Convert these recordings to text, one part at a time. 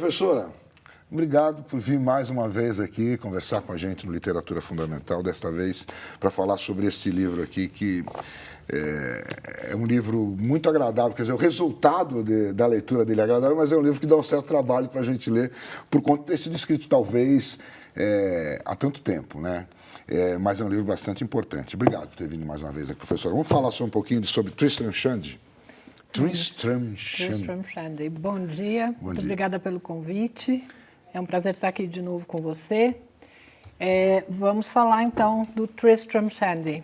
Professora, obrigado por vir mais uma vez aqui conversar com a gente no Literatura Fundamental, desta vez para falar sobre esse livro aqui, que é um livro muito agradável, quer dizer, o resultado da leitura dele é agradável, mas é um livro que dá um certo trabalho para a gente ler, por conta de ter sido escrito talvez há tanto tempo, né? Mas é um livro bastante importante. Obrigado por ter vindo mais uma vez aqui, professora. Vamos falar só um pouquinho sobre Tristram Shandy. Tristram Shandy. Bom dia, muito obrigada pelo convite. É um prazer estar aqui de novo com você. Vamos falar então do Tristram Shandy.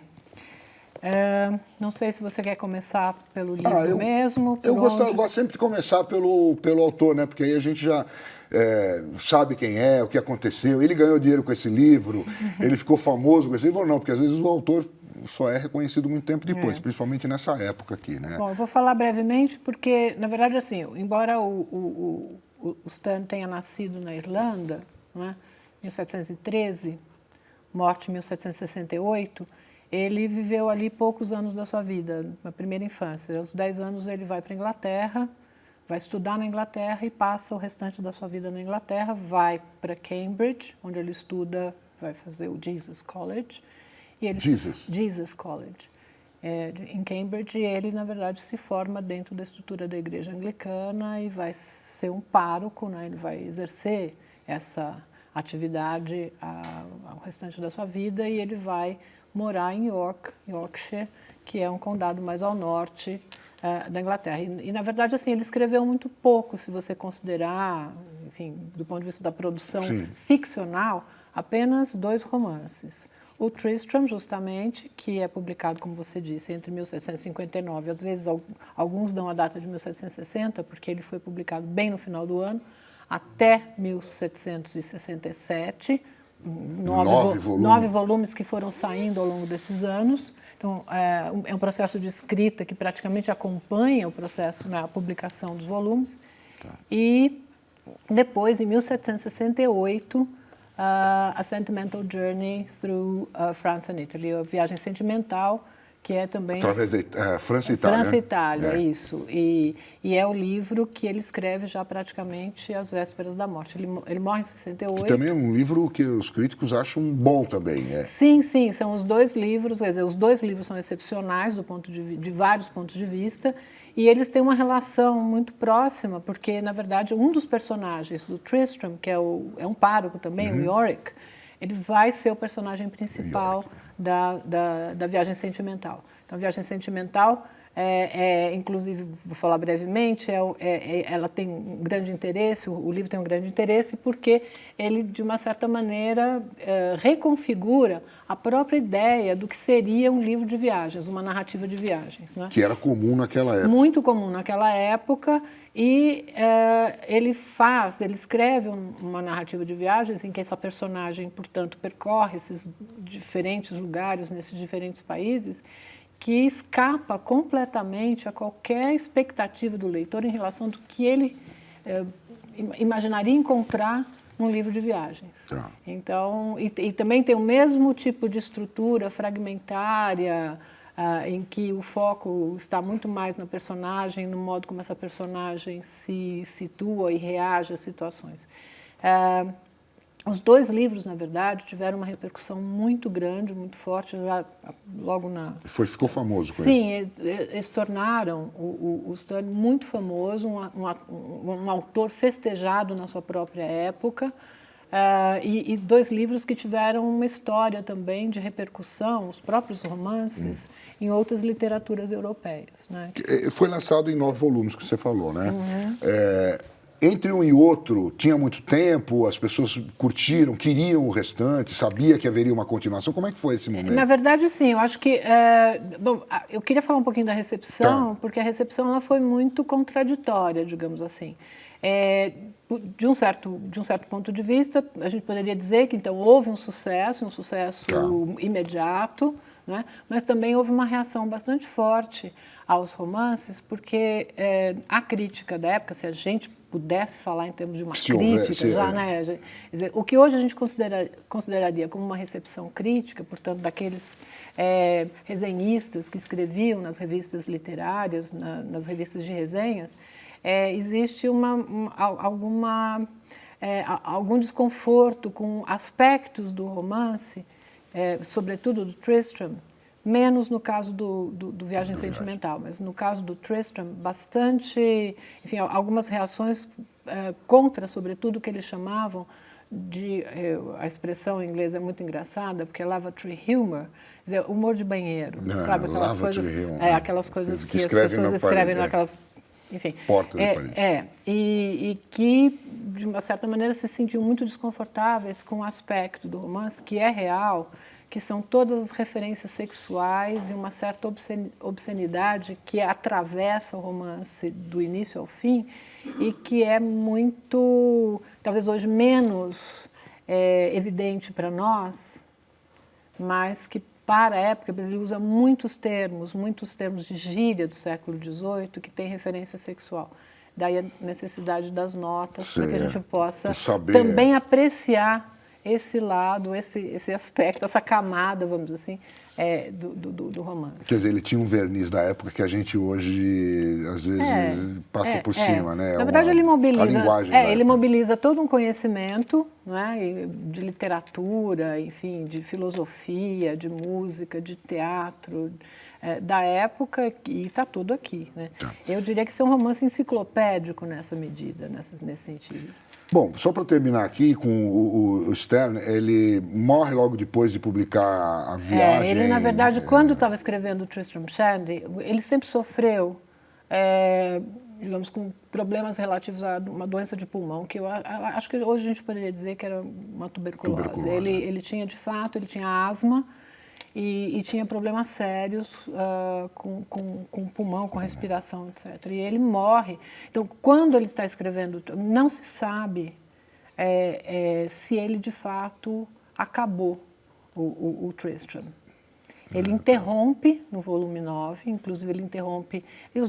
Não sei se você quer começar pelo livro mesmo. Eu gosto sempre de começar pelo autor, né? Porque aí a gente já sabe quem é, o que aconteceu. Ele ganhou dinheiro com esse livro, ele ficou famoso com esse livro, ou não? Porque às vezes o autor só é reconhecido muito tempo depois, principalmente nessa época aqui, né? Bom, eu vou falar brevemente porque, na verdade, assim, embora o Stan tenha nascido na Irlanda, né, em 1713, morte em 1768, ele viveu ali poucos anos da sua vida, na primeira infância. Aos 10 anos ele vai para a Inglaterra, vai estudar na Inglaterra e passa o restante da sua vida na Inglaterra, vai para Cambridge, onde ele estuda, vai fazer o Jesus College. Jesus College. Em Cambridge, ele, na verdade, se forma dentro da estrutura da igreja anglicana e vai ser um pároco, né? Ele vai exercer essa atividade ao restante da sua vida e ele vai morar em Yorkshire, que é um condado mais ao norte da Inglaterra. E, na verdade, assim, ele escreveu muito pouco, se você considerar, enfim, do ponto de vista da produção ficcional, apenas 2 romances. O Tristram, justamente, que é publicado, como você disse, entre 1759. Às vezes, alguns dão a data de 1760, porque ele foi publicado bem no final do ano, até 1767. 9 volumes que foram saindo ao longo desses anos. Então, é um processo de escrita que praticamente acompanha o processo, né, a publicação dos volumes. E depois, em 1768, A Sentimental Journey Through France and Italy, a viagem sentimental, que é também... Através de França e Itália. França e Itália, isso. E é o livro que ele escreve já praticamente às vésperas da morte. Ele morre em 68. Que também é um livro que os críticos acham bom também, Sim, são os 2 livros, quer dizer, os 2 livros são excepcionais de vários pontos de vista, e eles têm uma relação muito próxima, porque, na verdade, um dos personagens do Tristram, que é um pároco também, o Yorick, ele vai ser o personagem principal da viagem sentimental. Então, a viagem sentimental, inclusive, vou falar brevemente, ela tem um grande interesse, o livro tem um grande interesse, porque ele, de uma certa maneira, reconfigura a própria ideia do que seria um livro de viagens, uma narrativa de viagens, né? Que era comum naquela época. Muito comum naquela época, e ele escreve uma narrativa de viagens em que essa personagem, portanto, percorre esses diferentes lugares, nesses diferentes países, que escapa completamente a qualquer expectativa do leitor em relação do que ele imaginaria encontrar num livro de viagens. Então, e também tem o mesmo tipo de estrutura fragmentária, em que o foco está muito mais na personagem, no modo como essa personagem se situa e reage às situações. Os 2 livros, na verdade, tiveram uma repercussão muito grande, muito forte, já logo na... Ficou famoso com ele. Sim, eles tornaram o Stan muito famoso, um autor festejado na sua própria época, e 2 livros que tiveram uma história também de repercussão, os próprios romances, em outras literaturas europeias, né? Foi lançado em 9 volumes, que você falou, né? Entre um e outro, tinha muito tempo, as pessoas curtiram, queriam o restante, sabia que haveria uma continuação. Como é que foi esse momento? Na verdade, sim, eu acho que... bom, eu queria falar um pouquinho da recepção, porque a recepção ela foi muito contraditória, digamos assim. De um certo ponto de vista, a gente poderia dizer que, então, houve um sucesso imediato, né? Mas também houve uma reação bastante forte aos romances, porque a crítica da época, se a gente pudesse falar em termos de uma crítica, né? Quer dizer, o que hoje a gente consideraria como uma recepção crítica, portanto, daqueles resenhistas que escreviam nas revistas literárias, nas revistas de resenhas, existe algum desconforto com aspectos do romance, sobretudo do Tristram, menos no caso do Viagem Sentimental, mas no caso do Tristram, bastante, enfim, algumas reações contra, sobretudo, o que eles chamavam a expressão em inglês é muito engraçada, porque é lavatory humor, quer dizer, humor de banheiro, sabe? Aquelas coisas, aquelas coisas que as pessoas escrevem naquelas, enfim, portas da parede. E que, de uma certa maneira, se sentiam muito desconfortáveis com o aspecto do romance, que é real, que são todas as referências sexuais e uma certa obscenidade que atravessa o romance do início ao fim e que é muito, talvez hoje menos evidente para nós, mas que para a época ele usa muitos termos de gíria do século XVIII que tem referência sexual. Daí a necessidade das notas para que a gente possa também apreciar esse lado, esse aspecto, essa camada, vamos dizer assim, do romance. Quer dizer, ele tinha um verniz da época que a gente hoje, às vezes, passa por cima, né? Na verdade, ele mobiliza, a linguagem ele mobiliza todo um conhecimento, né, de literatura, enfim, de filosofia, de música, de teatro, da época, e está tudo aqui, né? Tá. Eu diria que isso é um romance enciclopédico nessa medida, nesse sentido. Bom, só para terminar aqui com o Stern, ele morre logo depois de publicar A Viagem. Ele, na verdade, quando estava escrevendo o Tristram Shandy, ele sempre sofreu, digamos, com problemas relativos a uma doença de pulmão, que eu acho que hoje a gente poderia dizer que era uma tuberculose. Ele tinha, de fato, ele tinha asma e tinha problemas sérios com o pulmão, com respiração, etc. E ele morre. Então, quando ele está escrevendo, não se sabe se ele, de fato, acabou o Tristram. Ele interrompe no volume 9, inclusive ele interrompe... E os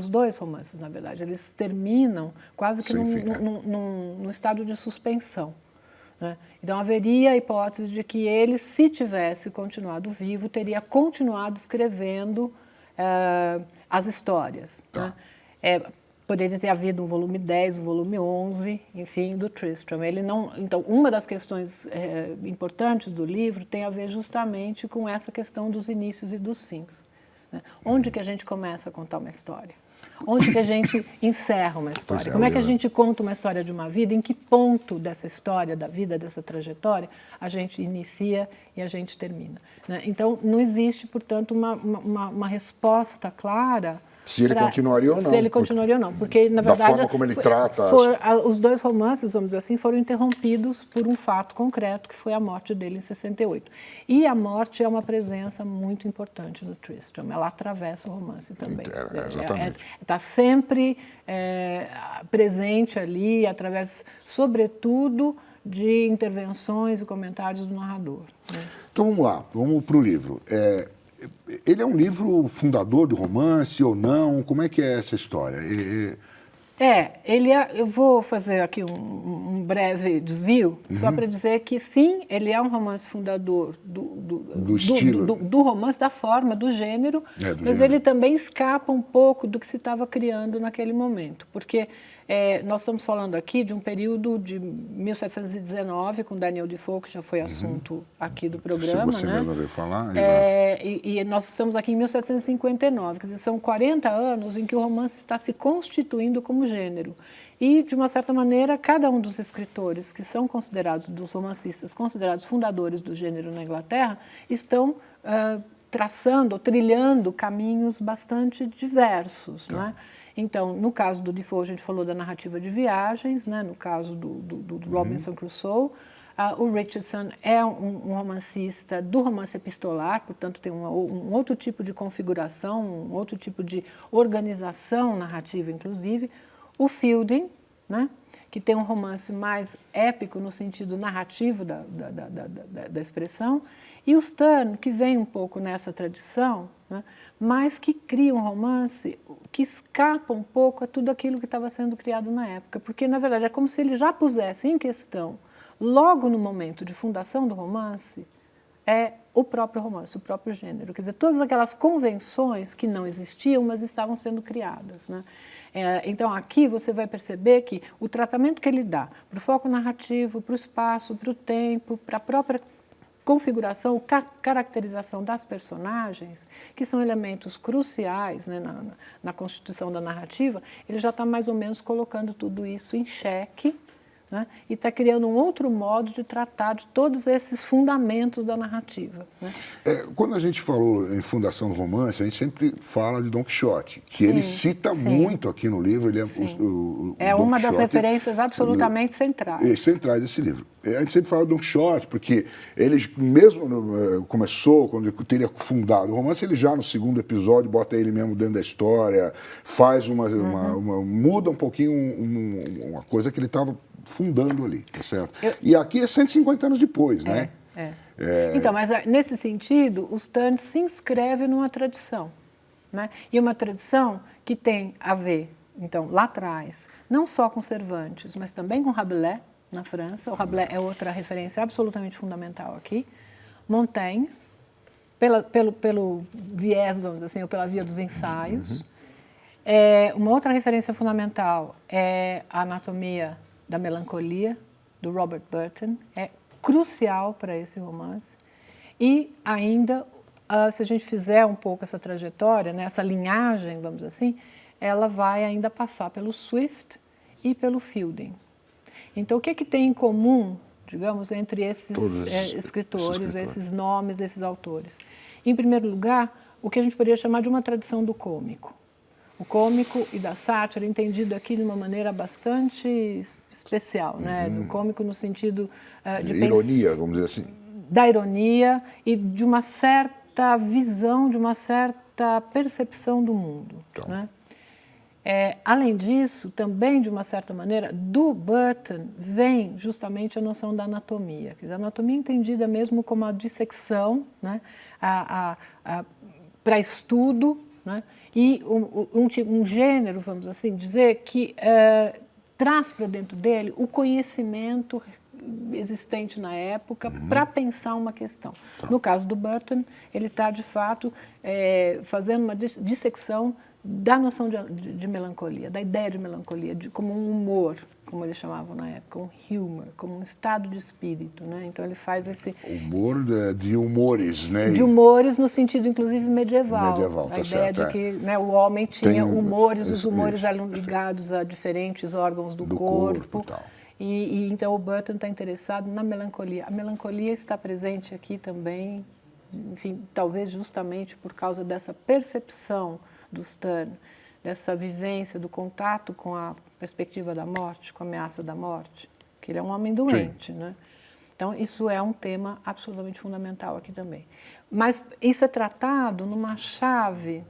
dois romances, na verdade, eles terminam quase que num estado de suspensão. Né? Então, haveria a hipótese de que ele, se tivesse continuado vivo, teria continuado escrevendo as histórias. Tá. Né? Poderia ter havido um volume 10, um volume 11, enfim, do Tristram. Ele não, então, uma das questões importantes do livro tem a ver justamente com essa questão dos inícios e dos fins. Né? Onde que a gente começa a contar uma história? Onde que a gente encerra uma história? Como é que a gente conta uma história de uma vida? Em que ponto dessa história, da vida, dessa trajetória, a gente inicia e a gente termina? Né? Então, não existe, portanto, uma resposta clara. Se ele continuaria ou não. Se ele continuaria ou não. Porque, na verdade, da forma como ele trata... os dois romances, vamos dizer assim, foram interrompidos por um fato concreto, que foi a morte dele em 68. E a morte é uma presença muito importante no Tristram. Ela atravessa o romance também. Exatamente. Está sempre presente ali, através, sobretudo, de intervenções e comentários do narrador. Né? Então, vamos lá. Vamos para o livro. Ele é um livro fundador do romance ou não? Como é que é essa história? Eu vou fazer aqui um breve desvio, só para dizer que sim, ele é um romance fundador do estilo. Do romance, da forma, do gênero, mas ele também escapa um pouco do que se estava criando naquele momento, porque nós estamos falando aqui de um período de 1719, com Daniel Defoe, que já foi assunto aqui do programa. Se você né? resolver falar. E nós estamos aqui em 1759, quer dizer, são 40 anos em que o romance está se constituindo como gênero. E, de uma certa maneira, cada um dos escritores que são considerados, dos romancistas considerados fundadores do gênero na Inglaterra, estão traçando, trilhando caminhos bastante diversos, não é? Então, no caso do Defoe, a gente falou da narrativa de viagens, né? No caso do Robinson Crusoe, o Richardson é um romancista do romance epistolar, portanto tem um outro tipo de configuração, um outro tipo de organização narrativa, inclusive. O Fielding, né? Que tem um romance mais épico no sentido narrativo da expressão, e o Stern, que vem um pouco nessa tradição, né, mas que cria um romance que escapa um pouco a tudo aquilo que estava sendo criado na época, porque, na verdade, é como se ele já pusesse em questão, logo no momento de fundação do romance, é o próprio romance, o próprio gênero. Quer dizer, todas aquelas convenções que não existiam, mas estavam sendo criadas, né? Então, aqui você vai perceber que o tratamento que ele dá para o foco narrativo, para o espaço, para o tempo, para a própria configuração, caracterização das personagens, que são elementos cruciais, né, na constituição da narrativa, ele já está mais ou menos colocando tudo isso em xeque, né, e está criando um outro modo de tratar de todos esses fundamentos da narrativa, né? Quando a gente falou em fundação do romance, a gente sempre fala de Don Quixote, que ele cita muito aqui no livro. Ele é uma das referências absolutamente centrais. Centrais desse livro. A gente sempre fala do Don Quixote, porque ele mesmo começou, quando ele teria fundado o romance, ele já no segundo episódio bota ele mesmo dentro da história, faz muda um pouquinho uma coisa que ele estava fundando ali, tá certo? E aqui é 150 anos depois, né? Então, mas nesse sentido, o Stern se inscreve numa tradição, né? E uma tradição que tem a ver, então, lá atrás, não só com Cervantes, mas também com Rabelais, na França. O Rabelais é outra referência absolutamente fundamental aqui. Montaigne, pelo viés, vamos dizer assim, ou pela via dos ensaios. Uma outra referência fundamental é a Anatomia da Melancolia, do Robert Burton. É crucial para esse romance. E ainda, se a gente fizer um pouco essa trajetória, né, essa linhagem, vamos dizer assim, ela vai ainda passar pelo Swift e pelo Fielding. Então, o que tem em comum, digamos, entre esses escritores, esses nomes, esses autores? Em primeiro lugar, o que a gente poderia chamar de uma tradição do cômico. O cômico e da sátira, entendido aqui de uma maneira bastante especial, né? Do cômico no sentido de ironia, vamos dizer assim. Da ironia e de uma certa visão, de uma certa percepção do mundo, então, né? Além disso, também, de uma certa maneira, do Burton vem justamente a noção da anatomia. Quer dizer, a anatomia entendida mesmo como a dissecção, né? Para estudo, né? E um gênero, vamos assim dizer, que traz para dentro dele o conhecimento existente na época para pensar uma questão. No caso do Burton, ele está, de fato, fazendo uma dissecção da noção de melancolia, da ideia de melancolia, como um humor, como eles chamavam na época, um humor, como um estado de espírito, né? Então ele faz esse... Humor de humores, né? De humores no sentido, inclusive, medieval. Medieval, tá certo. A ideia de que, né, o homem tinha humores, os humores eram ligados a diferentes órgãos do corpo. E então o Burton está interessado na melancolia. A melancolia está presente aqui também, enfim, talvez justamente por causa dessa percepção do Stern, dessa vivência, do contato com a perspectiva da morte, com a ameaça da morte, que ele é um homem doente, né? Então, isso é um tema absolutamente fundamental aqui também. Mas isso é tratado numa chave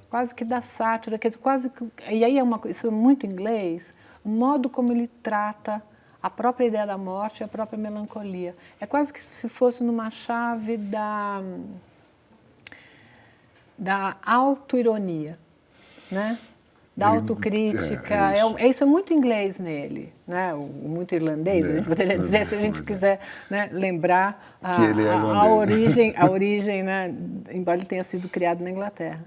quase que da sátira, quer dizer, quase que, e aí isso é muito inglês, o modo como ele trata a própria ideia da morte e a própria melancolia. É quase que se fosse numa chave da autoironia, né? Da autocrítica. Isso é muito inglês nele, né? Muito irlandês, a gente poderia dizer, se a gente quiser, né, lembrar a origem, né? Embora ele tenha sido criado na Inglaterra.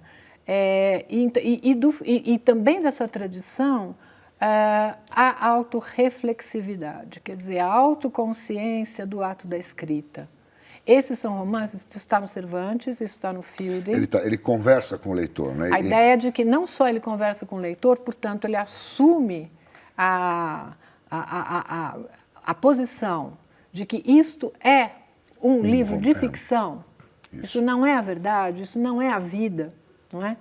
E também dessa tradição, a autorreflexividade, quer dizer, a autoconsciência do ato da escrita. Esses são romances, isso está no Cervantes, isso está no Fielding. Ele conversa com o leitor, né? A ideia de que não só ele conversa com o leitor, portanto, ele assume a posição de que isto é um livro de ficção. Isso não é a verdade, isso não é a vida, não é?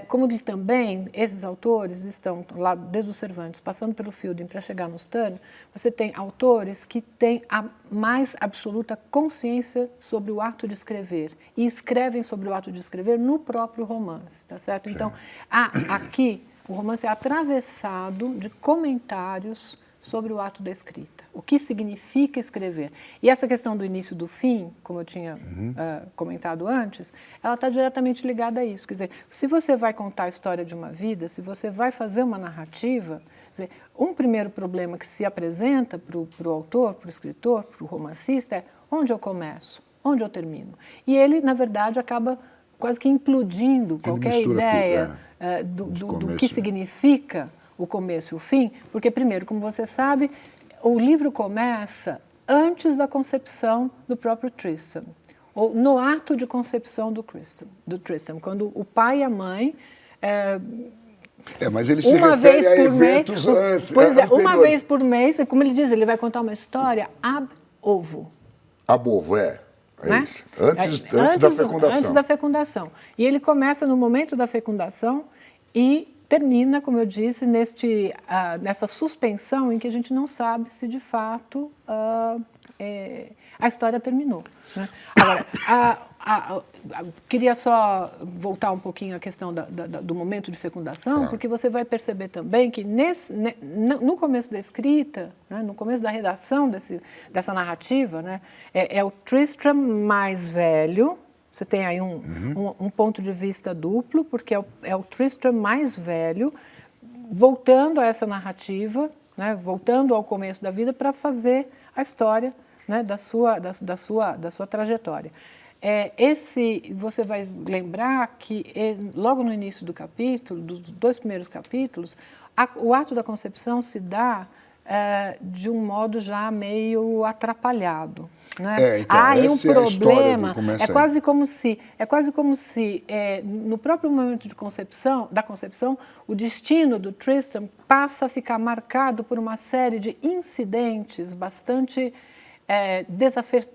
Como ele também, esses autores estão lá desde o Cervantes, passando pelo Fielding para chegar no Stern, você tem autores que têm a mais absoluta consciência sobre o ato de escrever e escrevem sobre o ato de escrever no próprio romance, tá certo? Então, aqui o romance é atravessado de comentários sobre o ato da escrita, o que significa escrever. E essa questão do início e do fim, como eu tinha comentado antes, ela está diretamente ligada a isso. Quer dizer, se você vai contar a história de uma vida, se você vai fazer uma narrativa, quer dizer, um primeiro problema que se apresenta para o autor, para o escritor, para o romancista é onde eu começo, Onde eu termino? E ele, na verdade, acaba quase que implodindo qualquer ideia do que significa o começo e o fim, porque, primeiro, como você sabe, o livro começa antes da concepção do próprio Tristan, ou no ato de concepção do Tristan, quando o pai e a mãe... mas ele se refere a eventos antes. Pois é, uma vez por mês, como ele diz, ele vai contar uma história ab ovo. Ab ovo, né? Isso. Antes da fecundação. Antes da fecundação. E ele começa no momento da fecundação e termina, como eu disse, nessa suspensão em que a gente não sabe se de fato a história terminou. Né? Agora, queria só voltar um pouquinho à questão do momento de fecundação, porque você vai perceber também que no começo da escrita, né, no começo da redação dessa narrativa, né, é o Tristram mais velho. Você tem aí um ponto de vista duplo, porque é o Tristram mais velho, voltando a essa narrativa, né, voltando ao começo da vida para fazer a história, né, da sua trajetória. Você vai lembrar que logo no início do capítulo, dos 2 primeiros capítulos, o ato da concepção se dá de um modo já meio atrapalhado. Né? Então, há aí um problema, é quase como se no próprio momento da concepção, o destino do Tristan passa a ficar marcado por uma série de incidentes bastante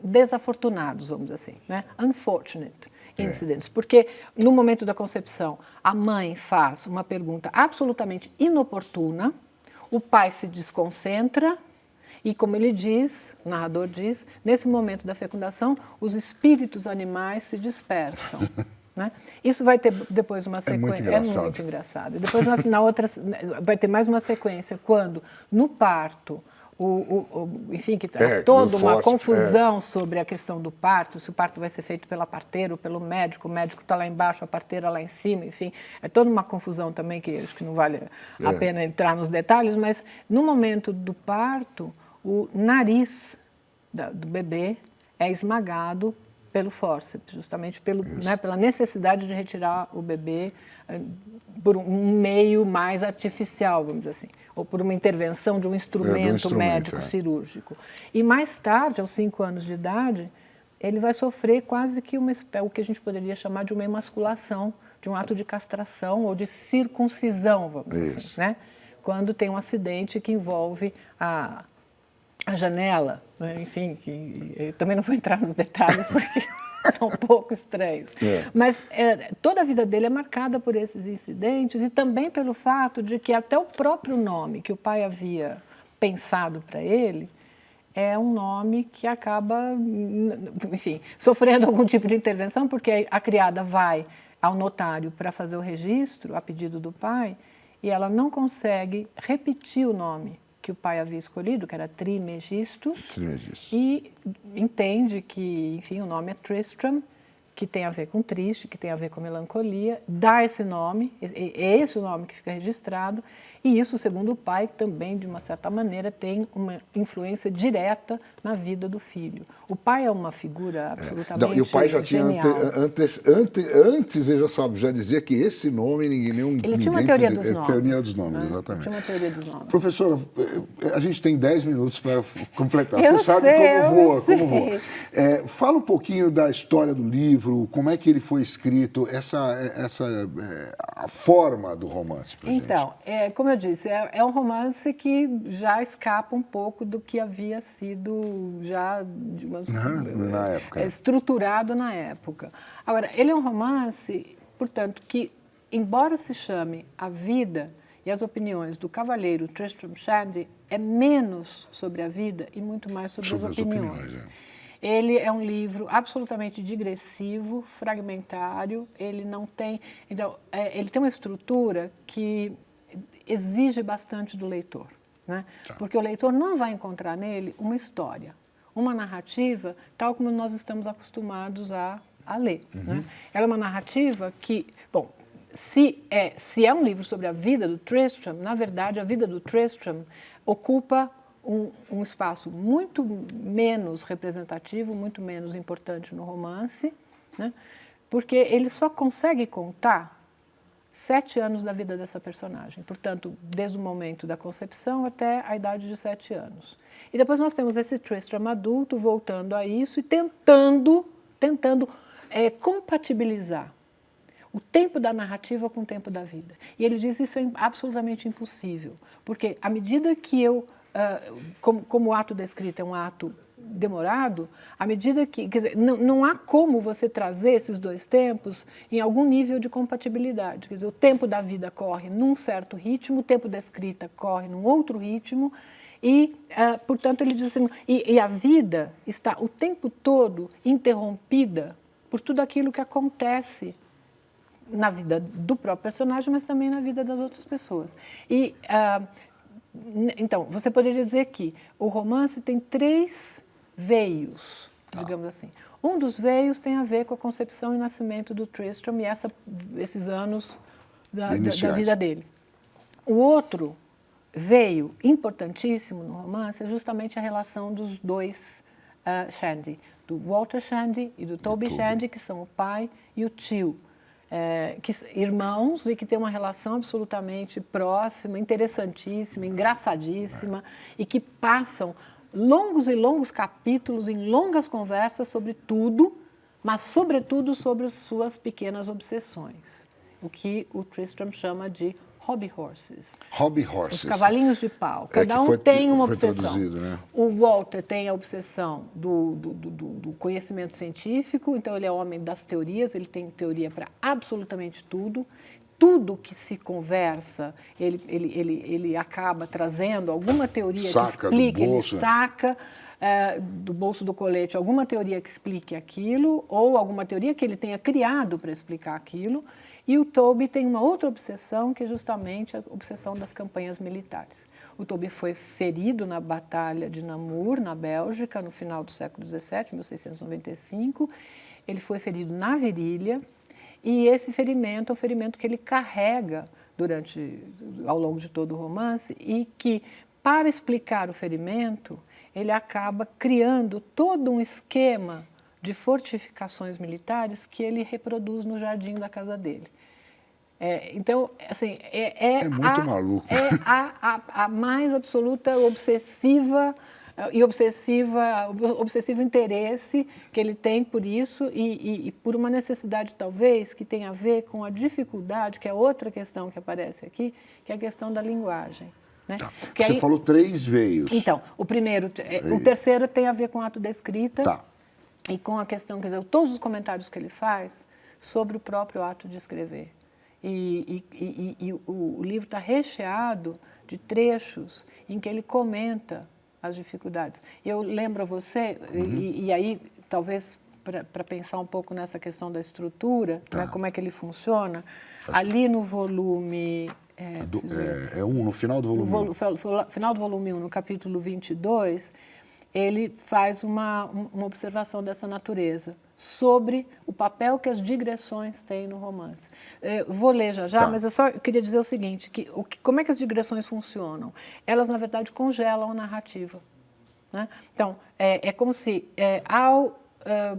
desafortunados, vamos dizer assim, né? Unfortunate incidents, porque no momento da concepção a mãe faz uma pergunta absolutamente inoportuna, o pai se desconcentra e, como ele diz, o narrador diz, nesse momento da fecundação os espíritos animais se dispersam. Né? Isso vai ter depois uma sequência. É muito engraçado. Depois, na outra, vai ter mais uma sequência, quando, no parto, enfim, que toda uma confusão sobre a questão do parto, se o parto vai ser feito pela parteira ou pelo médico, o médico está lá embaixo, a parteira lá em cima, enfim, é toda uma confusão também que acho que não vale a pena entrar nos detalhes, mas no momento do parto, o nariz do bebê é esmagado pelo fórceps, justamente pela necessidade de retirar o bebê por um meio mais artificial, vamos dizer assim, ou por uma intervenção de um instrumento médico cirúrgico. E mais tarde, aos 5 anos de idade, ele vai sofrer quase que o que a gente poderia chamar de uma emasculação, de um ato de castração ou de circuncisão, vamos dizer assim, né? Quando tem um acidente que envolve a janela, né? Enfim, eu também não vou entrar nos detalhes porque são um pouco estranhos. Mas toda a vida dele é marcada por esses incidentes e também pelo fato de que até o próprio nome que o pai havia pensado para ele é um nome que acaba, enfim, sofrendo algum tipo de intervenção, porque a criada vai ao notário para fazer o registro, a pedido do pai, e ela não consegue repetir o nome que o pai havia escolhido, que era Trimegistus, e entende que, enfim, o nome é Tristram, que tem a ver com triste, que tem a ver com melancolia, dá esse nome, é esse o nome que fica registrado, e isso, segundo o pai, também, de uma certa maneira, tem uma influência direta na vida do filho. O pai é uma figura absolutamente genial. E o pai já tinha, antes ele já dizia que esse nome Ele tinha uma teoria dos nomes. Teoria dos nomes, né? exatamente. Tinha uma teoria dos nomes. Professora, a gente tem 10 minutos para completar. Você sabe como voa. Fala um pouquinho da história do livro, como é que ele foi escrito, a forma do romance para gente. Então, como eu disse, é um romance que já escapa um pouco do que havia sido já na época. Estruturado na época. Agora, ele é um romance, portanto, que, embora se chame A Vida e as Opiniões do Cavaleiro Tristram Shandy, é menos sobre a vida e muito mais sobre as opiniões. Ele é um livro absolutamente digressivo, fragmentário, ele não tem... Então, ele tem uma estrutura que exige bastante do leitor, né? Porque o leitor não vai encontrar nele uma história, uma narrativa, tal como nós estamos acostumados a ler. Né? Ela é uma narrativa que, bom, se é um livro sobre a vida do Tristram, na verdade, a vida do Tristram ocupa um espaço muito menos representativo, muito menos importante no romance, né? Porque ele só consegue contar 7 anos da vida dessa personagem. Portanto, desde o momento da concepção até a idade de 7 anos. E depois nós temos esse Tristram adulto voltando a isso e tentando compatibilizar o tempo da narrativa com o tempo da vida. E ele diz que isso é absolutamente impossível, porque à medida que como o ato da escrita é um ato demorado, à medida que, quer dizer, não há como você trazer esses dois tempos em algum nível de compatibilidade. Quer dizer, o tempo da vida corre num certo ritmo, o tempo da escrita corre num outro ritmo, e, portanto, ele diz assim, e a vida está o tempo todo interrompida por tudo aquilo que acontece na vida do próprio personagem, mas também na vida das outras pessoas. E, então, você poderia dizer que o romance tem 3 veios, digamos assim. Um dos veios tem a ver com a concepção e nascimento do Tristram e esses anos da vida dele. O outro veio importantíssimo no romance é justamente a relação dos dois Shandy, do Walter Shandy e do Toby Shandy, que são o pai e o tio. Irmãos e que têm uma relação absolutamente próxima, interessantíssima, engraçadíssima e que passam longos e longos capítulos em longas conversas sobre tudo, mas sobretudo sobre as suas pequenas obsessões, o que o Tristram chama de hobby horses. Hobby horses. Os cavalinhos de pau. Cada um tem uma obsessão. Né? O Walter tem a obsessão do conhecimento científico, então ele é homem das teorias, ele tem teoria para absolutamente tudo. Tudo que se conversa, ele acaba trazendo alguma teoria que explique, ele saca do bolso do colete alguma teoria que explique aquilo, ou alguma teoria que ele tenha criado para explicar aquilo. E o Toby tem uma outra obsessão, que é justamente a obsessão das campanhas militares. O Toby foi ferido na Batalha de Namur, na Bélgica, no final do século XVII, 1695. Ele foi ferido na virilha, e esse ferimento é um ferimento que ele carrega ao longo de todo o romance, e que, para explicar o ferimento, ele acaba criando todo um esquema de fortificações militares que ele reproduz no jardim da casa dele. Então, assim, é muito maluco. É a mais absoluta obsessivo interesse que ele tem por isso e por uma necessidade, talvez, que tem a ver com a dificuldade, que é outra questão que aparece aqui, que é a questão da linguagem. Né? Tá. Você falou 3 veios. Então, o terceiro tem a ver com o ato da escrita. Tá. E com a questão, quer dizer, todos os comentários que ele faz sobre o próprio ato de escrever. E o livro está recheado de trechos em que ele comenta as dificuldades. Eu lembro a você, e aí, talvez, para pensar um pouco nessa questão da estrutura, né, como é que ele funciona, ali no volume... no final do volume 1. No final do volume 1, no capítulo 22... ele faz uma observação dessa natureza, sobre o papel que as digressões têm no romance. Vou ler já, mas eu só queria dizer o seguinte, como é que as digressões funcionam? Elas, na verdade, congelam a narrativa. Né? Então, é como se, ao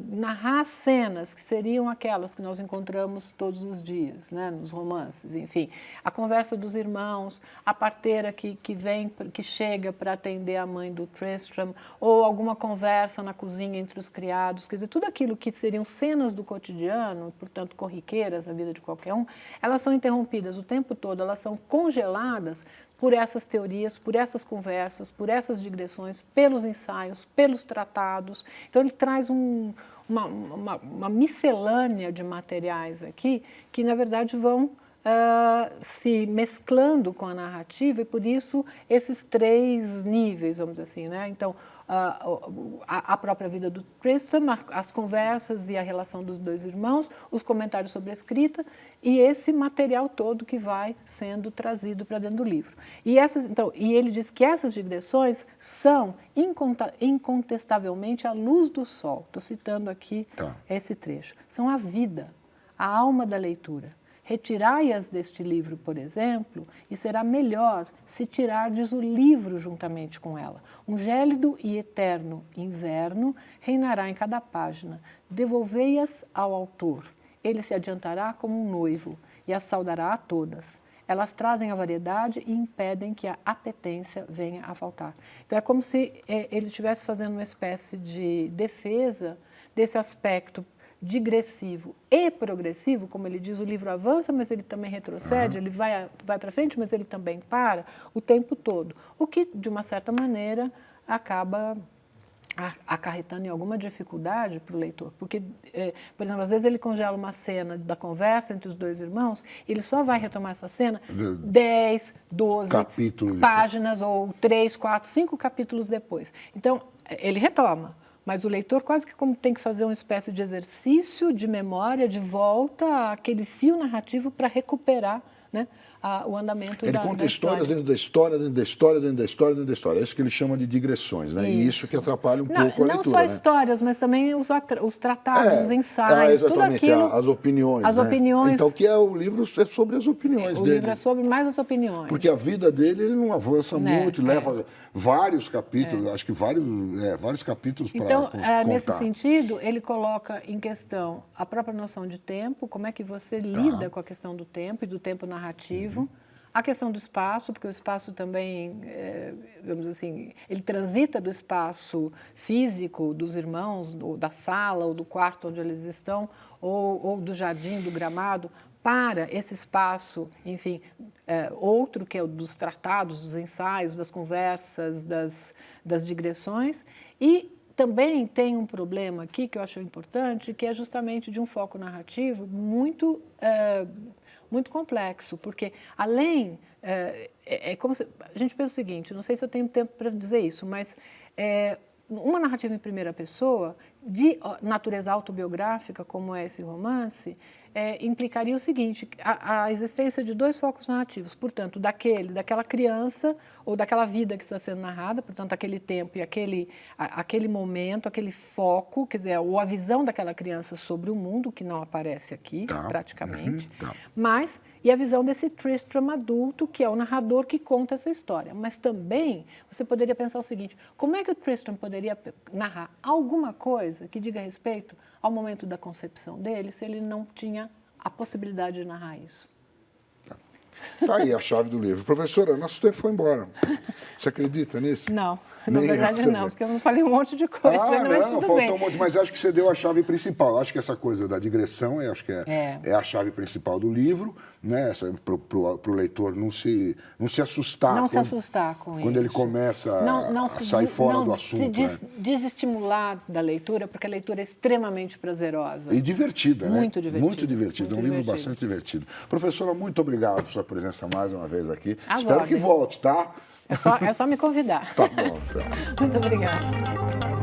narrar cenas que seriam aquelas que nós encontramos todos os dias, né, nos romances, enfim, a conversa dos irmãos, a parteira que chega para atender a mãe do Tristram, ou alguma conversa na cozinha entre os criados, quer dizer, tudo aquilo que seriam cenas do cotidiano, portanto corriqueiras, a vida de qualquer um, elas são interrompidas o tempo todo, elas são congeladas por essas teorias, por essas conversas, por essas digressões, pelos ensaios, pelos tratados. Então, ele traz uma miscelânea de materiais aqui que, na verdade, vão se mesclando com a narrativa e, por isso, esses 3 níveis, vamos dizer assim, né? Então, a própria vida do Tristram, as conversas e a relação dos 2 irmãos, os comentários sobre a escrita e esse material todo que vai sendo trazido para dentro do livro. E ele diz que essas digressões são incontestavelmente a luz do sol. Estou citando aqui esse trecho. São a vida, a alma da leitura, Retirai-as deste livro, por exemplo, e será melhor se tirardes o livro juntamente com ela. Um gélido e eterno inverno reinará em cada página. Devolvei-as ao autor. Ele se adiantará como um noivo e as saudará a todas. Elas trazem a variedade e impedem que a apetência venha a faltar. Então, é como se ele estivesse fazendo uma espécie de defesa desse aspecto digressivo e progressivo, como ele diz, o livro avança, mas ele também retrocede, ele vai para frente, mas ele também para, o tempo todo. O que, de uma certa maneira, acaba acarretando em alguma dificuldade para o leitor. Porque, por exemplo, às vezes ele congela uma cena da conversa entre os dois irmãos, ele só vai retomar essa cena 10, 12 páginas, ou 3, 4, 5 capítulos depois. Então, ele retoma. Mas o leitor quase que como tem que fazer uma espécie de exercício de memória, de volta àquele fio narrativo para recuperar, né, o andamento ele conta histórias dentro da história, dentro da história, dentro da história, dentro da história. É isso que ele chama de digressões, né? E isso que atrapalha um pouco a leitura. Não só histórias, mas também os tratados, os ensaios, exatamente, tudo aquilo. As opiniões. As opiniões. Então, que o livro é sobre as opiniões dele. O livro é sobre mais as opiniões. Porque a vida dele, ele não avança muito, leva vários capítulos, acho que vários capítulos para contar. Então, nesse sentido, ele coloca em questão a própria noção de tempo, como é que você lida com a questão do tempo e do tempo narrativo. A questão do espaço, porque o espaço também, vamos dizer assim, ele transita do espaço físico dos irmãos, da sala ou do quarto onde eles estão, ou do jardim, do gramado, para esse espaço, enfim, outro que é o dos tratados, dos ensaios, das conversas, das digressões. E também tem um problema aqui que eu acho importante, que é justamente de um foco narrativo muito complexo, porque além, é como se, a gente pensa o seguinte, não sei se eu tenho tempo para dizer isso, mas uma narrativa em primeira pessoa, de natureza autobiográfica, como é esse romance, implicaria o seguinte, a existência de dois focos narrativos, portanto, daquela criança ou daquela vida que está sendo narrada, portanto, aquele tempo e aquele momento, aquele foco, quer dizer, ou a visão daquela criança sobre o mundo, que não aparece aqui, praticamente, mas, e a visão desse Tristram adulto, que é o narrador que conta essa história. Mas também, você poderia pensar o seguinte, como é que o Tristram poderia narrar alguma coisa que diga respeito ao momento da concepção dele, se ele não tinha a possibilidade de narrar isso? Tá aí a chave do livro. Professora, nosso tempo foi embora. Você acredita nisso? Não, na verdade não, porque eu não falei um monte de coisa. Não, faltou um monte, mas acho que você deu a chave principal. Acho que essa coisa da digressão, acho que é a chave principal do livro, né? Para o leitor não se assustar. Não se assustar com isso. Quando ele começa a sair fora do assunto. Se desestimular da leitura, porque a leitura é extremamente prazerosa. E divertida, né? Muito divertida. Muito divertida. É um livro bastante divertido. Professora, muito obrigado por sua presença mais uma vez aqui. Espero que volte, tá? É só me convidar. Tá bom. Tá. Muito obrigada.